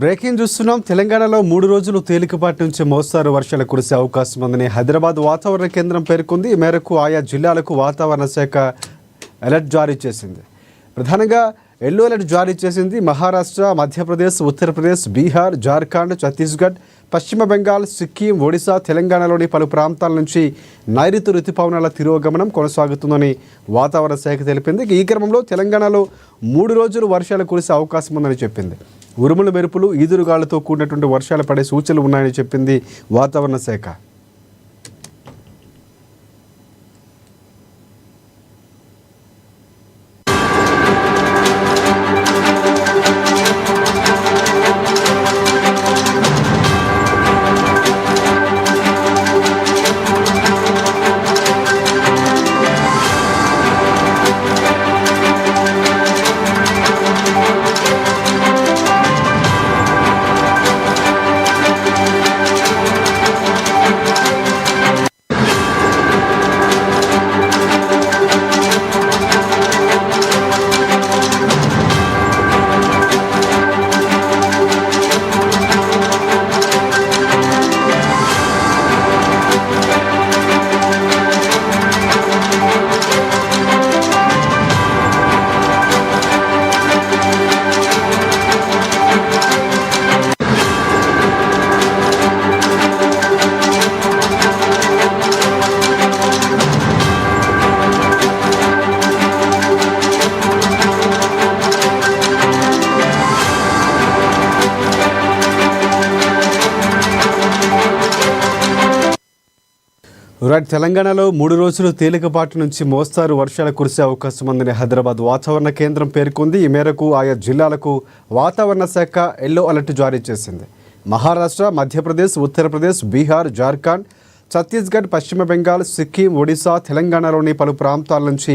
Breaking చూస్తున్నాం. తెలంగాణలో 3 రోజులు తేలికపాటి నుంచి మోస్తారు వర్షాలు కురిసే అవకాశం ఉందని హైదరాబాద్ వాతావరణ కేంద్రం పేర్కొంది. ఈ మేరకు ఆయా జిల్లాలకు వాతావరణ శాఖ అలర్ట్ జారీ చేసింది. ప్రధానంగా ఎల్లో అలర్ట్ జారీ చేసింది. మహారాష్ట్ర, మధ్యప్రదేశ్, ఉత్తరప్రదేశ్, బీహార్, జార్ఖండ్, ఛత్తీస్గఢ్, పశ్చిమ బెంగాల్, సిక్కిం, ఒడిశా, తెలంగాణలోని పలు ప్రాంతాల నుంచి నైరుతి రుతుపవనాల తిరోగమనం కొనసాగుతుందని వాతావరణ శాఖ తెలిపింది. ఈ క్రమంలో తెలంగాణలో 3 రోజులు వర్షాలు కురిసే అవకాశం ఉందని చెప్పింది. ఉరుములు, మెరుపులు, ఈదురుగాలతో కూడినటువంటి వర్షాలు పడే సూచనలు ఉన్నాయని చెప్పింది వాతావరణ శాఖ. తెలంగాణలో 3 రోజులు తేలికపాటి నుంచి మోస్తారు వర్షాలు కురిసే అవకాశం ఉందని హైదరాబాద్ వాతావరణ కేంద్రం పేర్కొంది. ఈ మేరకు ఆయా జిల్లాలకు వాతావరణ శాఖ ఎల్లో అలర్ట్ జారీ చేసింది. మహారాష్ట్ర, మధ్యప్రదేశ్, ఉత్తరప్రదేశ్, బీహార్, జార్ఖండ్, ఛత్తీస్గఢ్, పశ్చిమ బెంగాల్, సిక్కిం, ఒడిశా, తెలంగాణలోని పలు ప్రాంతాల నుంచి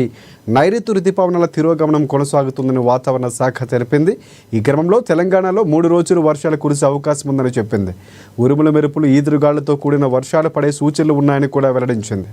నైరుతి రుతుపవనాల తిరోగమనం కొనసాగుతుందని వాతావరణ శాఖ తెలిపింది. ఈ క్రమంలో తెలంగాణలో 3 రోజులు వర్షాలు కురిసే అవకాశం ఉందని చెప్పింది. ఉరుముల, మెరుపులు, ఈదురుగాళ్లతో కూడిన వర్షాలు పడే సూచనలు ఉన్నాయని కూడా వెల్లడించింది.